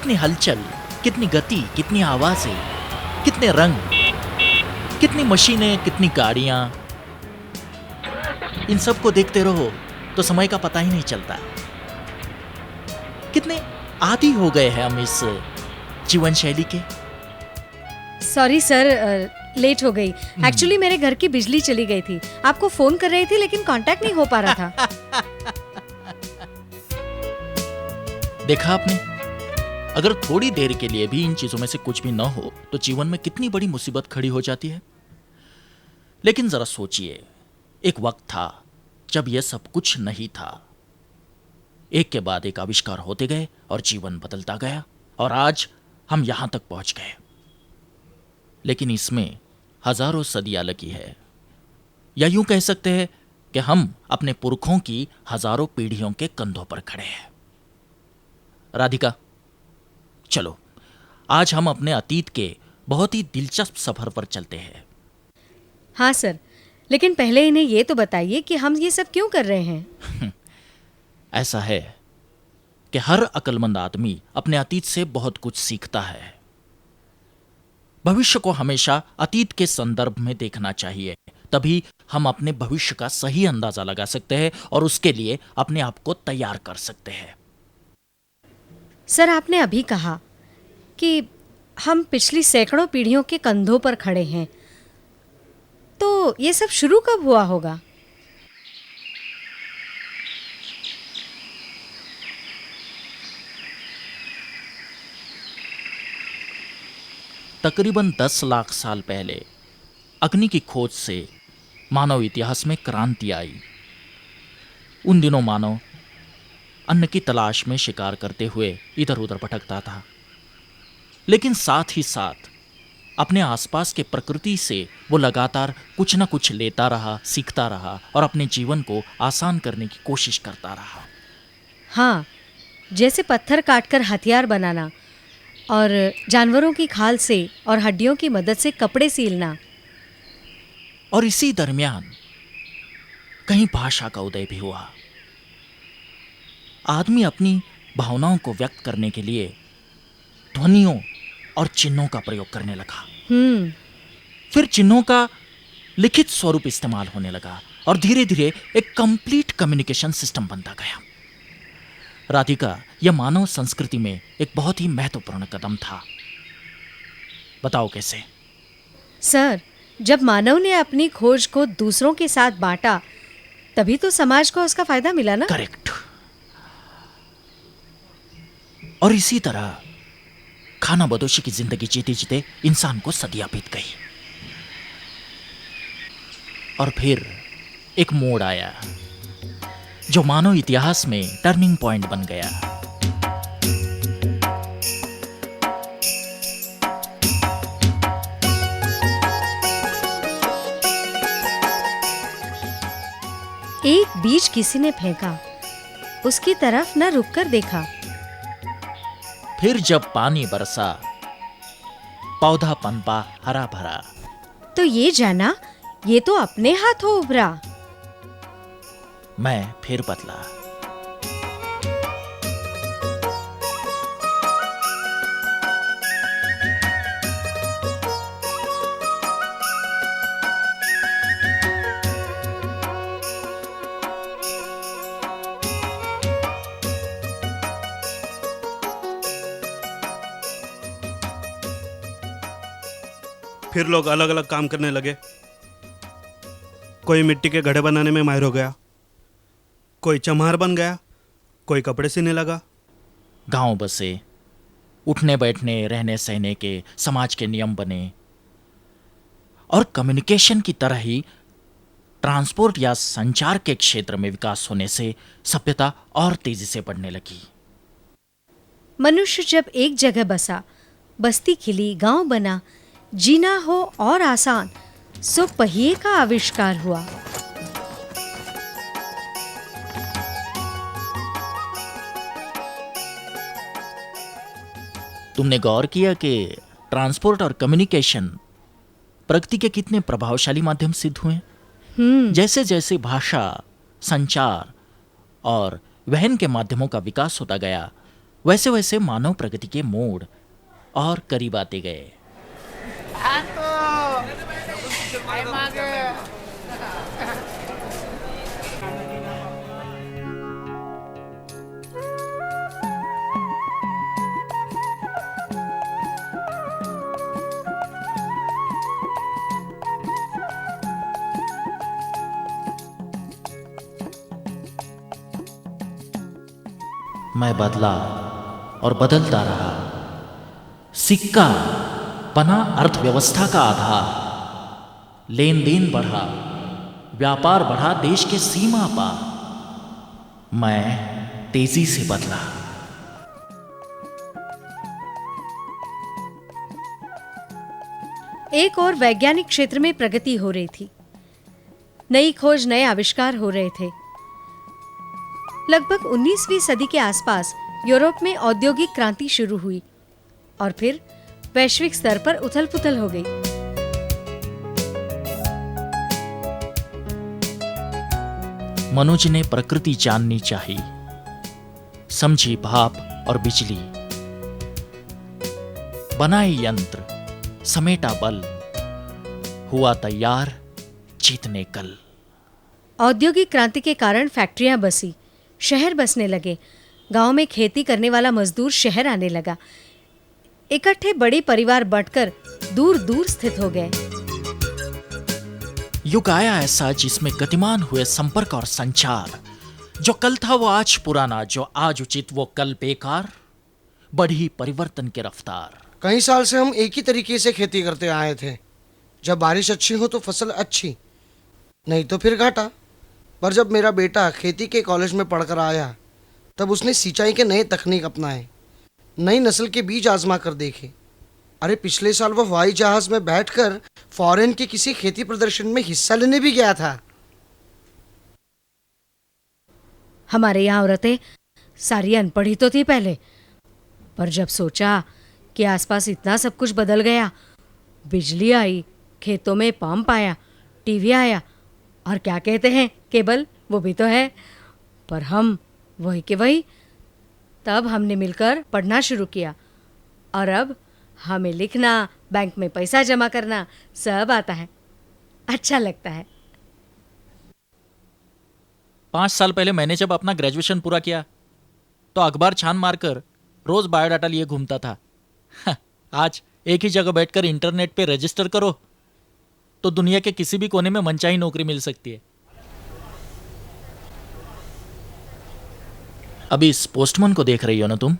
कितनी हलचल, कितनी गति, कितनी आवाजें, कितने रंग, कितनी मशीनें, कितनी गाड़ियां। इन सब को देखते रहो तो समय का पता ही नहीं चलता। कितने आदी हो गए हैं हम इस जीवन शैली के। सॉरी सर, लेट हो गई। एक्चुअली मेरे घर की बिजली चली गई थी। आपको फोन कर रही थी लेकिन कांटेक्ट नहीं हो पा रहा था। देखा आपने, अगर थोड़ी देर के लिए भी इन चीजों में से कुछ भी न हो तो जीवन में कितनी बड़ी मुसीबत खड़ी हो जाती है। लेकिन जरा सोचिए, एक वक्त था जब यह सब कुछ नहीं था। एक के बाद एक आविष्कार होते गए और जीवन बदलता गया और आज हम यहां तक पहुंच गए। लेकिन इसमें हजारों सदियां लगी है, या यूं कह सकते हैं कि हम अपने पुरखों की हजारों पीढ़ियों के कंधों पर खड़े हैं। राधिका, चलो आज हम अपने अतीत के बहुत ही दिलचस्प सफर पर चलते हैं। हाँ सर, लेकिन पहले इन्हें ये तो बताइए कि हम ये सब क्यों कर रहे हैं। ऐसा है कि हर अक्लमंद आदमी अपने अतीत से बहुत कुछ सीखता है। भविष्य को हमेशा अतीत के संदर्भ में देखना चाहिए, तभी हम अपने भविष्य का सही अंदाजा लगा सकते हैं और उसके लिए अपने आप को तैयार कर सकते हैं। सर, आपने अभी कहा कि हम पिछली सैकड़ों पीढ़ियों के कंधों पर खड़े हैं, तो ये सब शुरू कब हुआ होगा? तकरीबन 10 लाख साल पहले अग्नि की खोज से मानव इतिहास में क्रांति आई। उन दिनों मानव अन्न की तलाश में शिकार करते हुए इधर उधर भटकता था, लेकिन साथ ही साथ अपने आसपास के प्रकृति से वो लगातार कुछ न कुछ लेता रहा, सीखता रहा और अपने जीवन को आसान करने की कोशिश करता रहा। हाँ, जैसे पत्थर काटकर हथियार बनाना और जानवरों की खाल से और हड्डियों की मदद से कपड़े सीलना। और इसी दरमियान कहीं भाषा का उदय भी हुआ। आदमी अपनी भावनाओं को व्यक्त करने के लिए ध्वनियों और चिन्हों का प्रयोग करने लगा। फिर चिन्हों का लिखित स्वरूप इस्तेमाल होने लगा और धीरे धीरे एक कंप्लीट कम्युनिकेशन सिस्टम बनता गया। राधिका, यह मानव संस्कृति में एक बहुत ही महत्वपूर्ण कदम था। बताओ कैसे? सर, जब मानव ने अपनी खोज को दूसरों के साथ बांटा, तभी तो समाज को उसका फायदा मिला ना? करेक्ट। और इसी तरह खाना बदोशी की जिंदगी जीते जीते इंसान को सदियां बीत गई और फिर एक मोड़ आया जो मानव इतिहास में टर्निंग पॉइंट बन गया। एक बीज किसी ने फेंका, उसकी तरफ न रुककर देखा। फिर जब पानी बरसा, पौधा पनपा हरा भरा, तो ये जाना ये तो अपने हाथों उभरा। मैं फिर बदला। फिर लोग अलग अलग काम करने लगे। कोई मिट्टी के घड़े बनाने में माहिर हो गया, कोई चम्हार बन गया, कोई कपड़े सीने लगा। गांव बसे, उठने बैठने रहने सहने के समाज के नियम बने और कम्युनिकेशन की तरह ही ट्रांसपोर्ट या संचार के क्षेत्र में विकास होने से सभ्यता और तेजी से बढ़ने लगी। मनुष्य जब एक जगह बसा, बस्ती खिली, गांव बना, जीना हो और आसान, सो पहिए का आविष्कार हुआ। तुमने गौर किया कि ट्रांसपोर्ट और कम्युनिकेशन प्रगति के कितने प्रभावशाली माध्यम सिद्ध हुए? जैसे जैसे भाषा, संचार और वहन के माध्यमों का विकास होता गया, वैसे वैसे मानव प्रगति के मोड़ और करीब आते गए। मैं बदला और बदलता रहा। सिक्का बना अर्थव्यवस्था का आधार। लेन देन बढ़ा, व्यापार बढ़ा, देश के सीमा पार। मैं तेजी से बदला। एक और वैज्ञानिक क्षेत्र में प्रगति हो रही थी। नई खोज, नए आविष्कार हो रहे थे। लगभग 19वीं सदी के आसपास यूरोप में औद्योगिक क्रांति शुरू हुई और फिर वैश्विक स्तर पर उथल-पुथल हो गई। मनुष्य ने प्रकृति जाननी चाहिए, समझी भाप और बिजली, बनाए यंत्र, समेटा बल, हुआ तैयार जीतने कल। औद्योगिक क्रांति के कारण फैक्ट्रियां बसी, शहर बसने लगे, गांव में खेती करने वाला मजदूर शहर आने लगा। इकट्ठे बड़े परिवार बंटकर दूर दूर स्थित हो गए। युग आया ऐसा जिसमें गतिमान हुए संपर्क और संचार। जो कल था वो आज पुराना, जो आज उचित वो कल बेकार। बढ़ी परिवर्तन की रफ्तार। कई साल से हम एक ही तरीके से खेती करते आए थे। जब बारिश अच्छी हो तो फसल अच्छी, नहीं तो फिर घाटा। पर जब मेरा बेटा खेती के कॉलेज में पढ़कर आया तब उसने सिंचाई के नए तकनीक अपनाए, नई नस्ल के बीज आजमा कर देखे। अरे पिछले साल वो हवाई जहाज में बैठकर फॉरेन के किसी खेती प्रदर्शन में हिस्सा लेने भी गया था। हमारे यहाँ औरतें सारी अनपढ़ी तो थी पहले, पर जब सोचा कि आसपास इतना सब कुछ बदल गया, बिजली आई, खेतों में पंप आया, टीवी आया, और क्या कहते हैं केबल, वो भी तो है, पर हम वही के वही। तब हमने मिलकर पढ़ना शुरू किया और अब हमें लिखना, बैंक में पैसा जमा करना सब आता है। अच्छा लगता है। 5 साल पहले मैंने जब अपना ग्रेजुएशन पूरा किया तो अखबार छान मारकर रोज बायोडाटा लिए घूमता था। आज एक ही जगह बैठकर इंटरनेट पे रजिस्टर करो तो दुनिया के किसी भी कोने में मनचाही नौकरी मिल सकती है। अभी इस पोस्टमैन को देख रही हो ना तुम?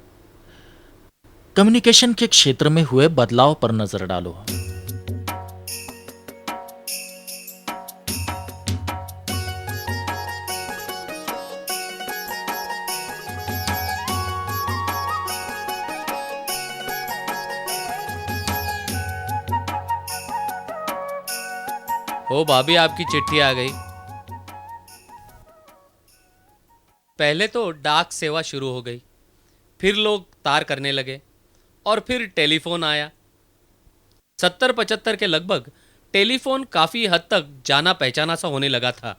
कम्युनिकेशन के क्षेत्र में हुए बदलाव पर नजर डालो। ओ भाभी, आपकी चिट्ठी आ गई। पहले तो डाक सेवा शुरू हो गई, फिर लोग तार करने लगे और फिर टेलीफोन आया। 70-75 के लगभग टेलीफोन काफ़ी हद तक जाना पहचाना सा होने लगा था,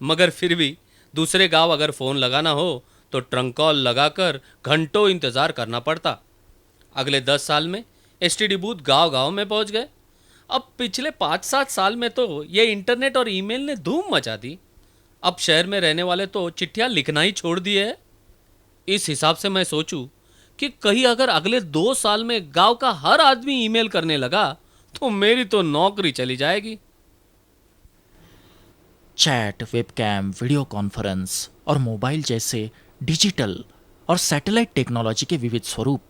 मगर फिर भी दूसरे गांव अगर फ़ोन लगाना हो तो ट्रंक कॉल लगाकर घंटों इंतज़ार करना पड़ता। अगले 10 साल में एसटीडी बूथ गांव-गांव में पहुंच गए। अब पिछले 5-7 साल में तो ये इंटरनेट और ईमेल ने धूम मचा दी। अब शहर में रहने वाले तो चिट्ठियां लिखना ही छोड़ दिए है। इस हिसाब से मैं सोचूं कि कहीं अगर अगले 2 साल में गांव का हर आदमी ईमेल करने लगा तो मेरी तो नौकरी चली जाएगी। चैट, वेबकैम, वीडियो कॉन्फ्रेंस और मोबाइल जैसे डिजिटल और सैटेलाइट टेक्नोलॉजी के विविध स्वरूप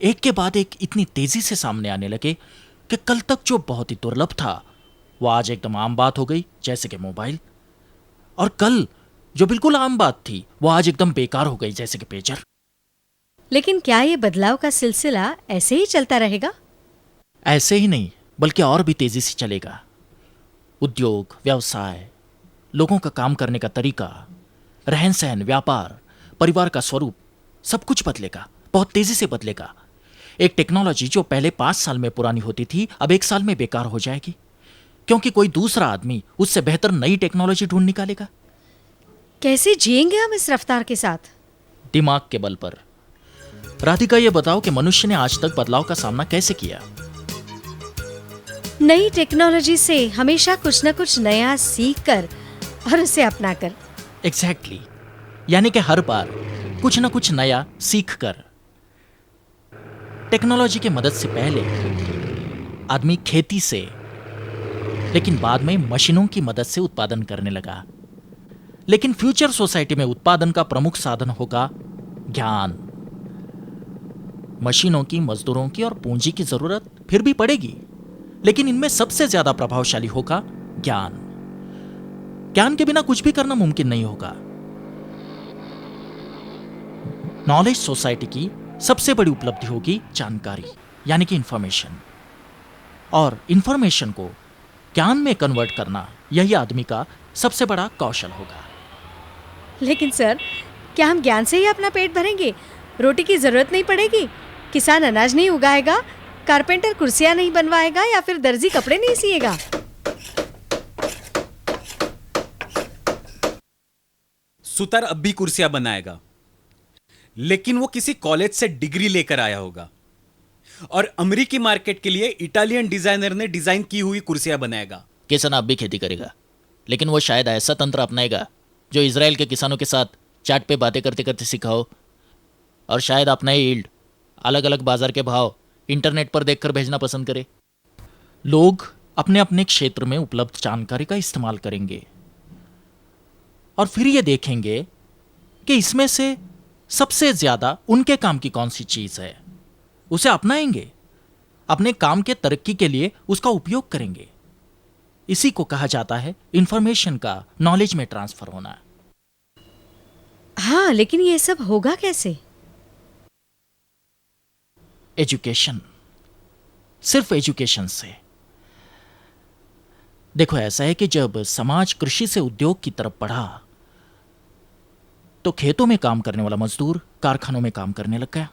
एक के बाद एक इतनी तेजी से सामने आने लगे कि कल तक जो बहुत ही दुर्लभ था वो आज एकदम आम बात हो गई, जैसे कि मोबाइल। और कल जो बिल्कुल आम बात थी वो आज एकदम बेकार हो गई, जैसे कि पेजर। लेकिन क्या ये बदलाव का सिलसिला ऐसे ही चलता रहेगा? ऐसे ही नहीं, बल्कि और भी तेजी से चलेगा। उद्योग, व्यवसाय, लोगों का काम करने का तरीका, रहन सहन, व्यापार, परिवार का स्वरूप, सब कुछ बदलेगा, बहुत तेजी से बदलेगा। एक टेक्नोलॉजी जो पहले 5 साल में पुरानी होती थी अब 1 साल में बेकार हो जाएगी, क्योंकि कोई दूसरा आदमी उससे बेहतर नई टेक्नोलॉजी ढूंढ निकालेगा। कैसे जिएंगे हम इस रफ्तार के साथ? दिमाग के बल पर। राधिका, ये बताओ कि मनुष्य ने आज तक बदलाव का सामना कैसे किया? नई टेक्नोलॉजी से हमेशा कुछ न कुछ नया सीख कर और उसे अपना कर। एग्जैक्टली, यानी कि हर बार कुछ न कुछ नया सीख कर। टेक्नोलॉजी की मदद से पहले आदमी खेती से, लेकिन बाद में मशीनों की मदद से उत्पादन करने लगा। लेकिन फ्यूचर सोसाइटी में उत्पादन का प्रमुख साधन होगा ज्ञान। मशीनों की, मजदूरों की और पूंजी की जरूरत फिर भी पड़ेगी, लेकिन इनमें सबसे ज्यादा प्रभावशाली होगा ज्ञान। ज्ञान के बिना कुछ भी करना मुमकिन नहीं होगा। नॉलेज सोसाइटी की सबसे बड़ी उपलब्धि होगी जानकारी, यानी कि इंफॉर्मेशन। और इंफॉर्मेशन को ज्ञान में कन्वर्ट करना, यही आदमी का सबसे बड़ा कौशल होगा। लेकिन सर, क्या हम ज्ञान से ही अपना पेट भरेंगे? रोटी की जरूरत नहीं पड़ेगी, किसान अनाज नहीं उगाएगा, कारपेंटर कुर्सियां नहीं बनवाएगा या फिर दर्जी कपड़े नहीं सिएगा। सुतार अब भी कुर्सियां बनाएगा, लेकिन वो किसी कॉलेज से डिग्री लेकर आया होगा और अमेरिकी मार्केट के लिए इटालियन डिजाइनर ने डिजाइन की हुई कुर्सियां बनाएगा। किसान अब भी खेती करेगा, लेकिन वो शायद ऐसा तंत्र अपनाएगा जो इजराइल के किसानों के साथ चैट पे बातें करते करते सीखा हो, और शायद अपना यील्ड, अलग अलग बाजार के भाव इंटरनेट पर देखकर भेजना पसंद करे। लोग अपने अपने क्षेत्र में उपलब्ध जानकारी का इस्तेमाल करेंगे और फिर ये देखेंगे कि इसमें से सबसे ज्यादा उनके काम की कौन सी चीज है, उसे अपनाएंगे, अपने काम के तरक्की के लिए उसका उपयोग करेंगे। इसी को कहा जाता है इंफॉर्मेशन का नॉलेज में ट्रांसफर होना। हाँ, लेकिन ये सब होगा कैसे? एजुकेशन, सिर्फ एजुकेशन से। देखो, ऐसा है कि जब समाज कृषि से उद्योग की तरफ बढ़ा तो खेतों में काम करने वाला मजदूर कारखानों में काम करने लग गया।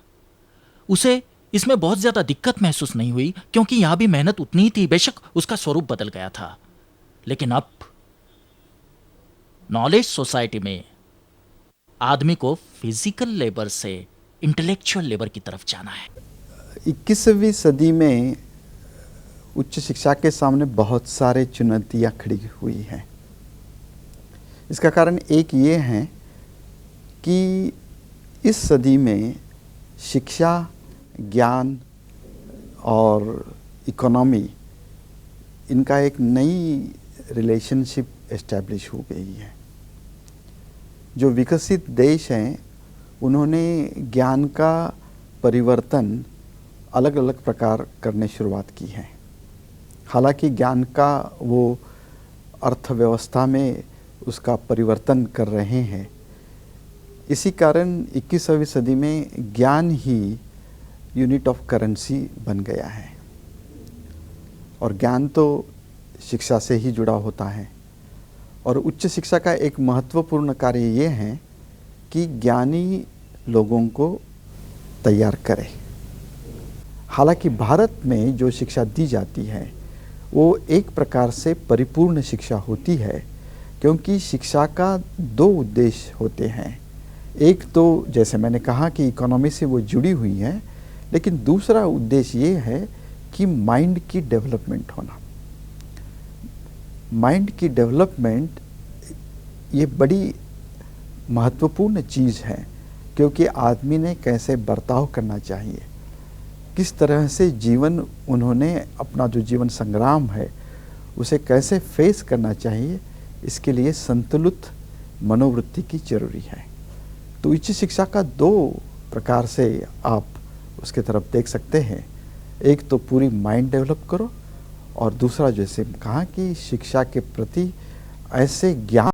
उसे इसमें बहुत ज्यादा दिक्कत महसूस नहीं हुई, क्योंकि यहां भी मेहनत उतनी ही थी, बेशक उसका स्वरूप बदल गया था। लेकिन अब नॉलेज सोसाइटी में आदमी को फिजिकल लेबर से इंटेलेक्चुअल लेबर की तरफ जाना है। 21वीं सदी में उच्च शिक्षा के सामने बहुत सारे चुनौतियां खड़ी हुई हैं। इसका कारण एक ये है कि इस सदी में शिक्षा, ज्ञान और इकोनॉमी, इनका एक नई रिलेशनशिप एस्टैब्लिश हो गई है। जो विकसित देश हैं उन्होंने ज्ञान का परिवर्तन अलग अलग प्रकार करने शुरुआत की है। हालांकि ज्ञान का वो अर्थव्यवस्था में उसका परिवर्तन कर रहे हैं। इसी कारण 21वीं सदी में ज्ञान ही यूनिट ऑफ करेंसी बन गया है। और ज्ञान तो शिक्षा से ही जुड़ा होता है। और उच्च शिक्षा का एक महत्वपूर्ण कार्य ये है कि ज्ञानी लोगों को तैयार करे। हालांकि भारत में जो शिक्षा दी जाती है वो एक प्रकार से परिपूर्ण शिक्षा होती है, क्योंकि शिक्षा का दो उद्देश्य होते हैं। एक तो जैसे मैंने कहा कि इकोनॉमी से वो जुड़ी हुई है, लेकिन दूसरा उद्देश्य ये है कि माइंड की डेवलपमेंट होना। माइंड की डेवलपमेंट ये बड़ी महत्वपूर्ण चीज़ है, क्योंकि आदमी ने कैसे बर्ताव करना चाहिए, किस तरह से जीवन उन्होंने अपना जो जीवन संग्राम है उसे कैसे फेस करना चाहिए, इसके लिए संतुलित मनोवृत्ति की जरूरी है। तो उच्च शिक्षा का दो प्रकार से आप उसके तरफ देख सकते हैं। एक तो पूरी माइंड डेवलप करो, और दूसरा जैसे कहा कि शिक्षा के प्रति ऐसे ज्ञान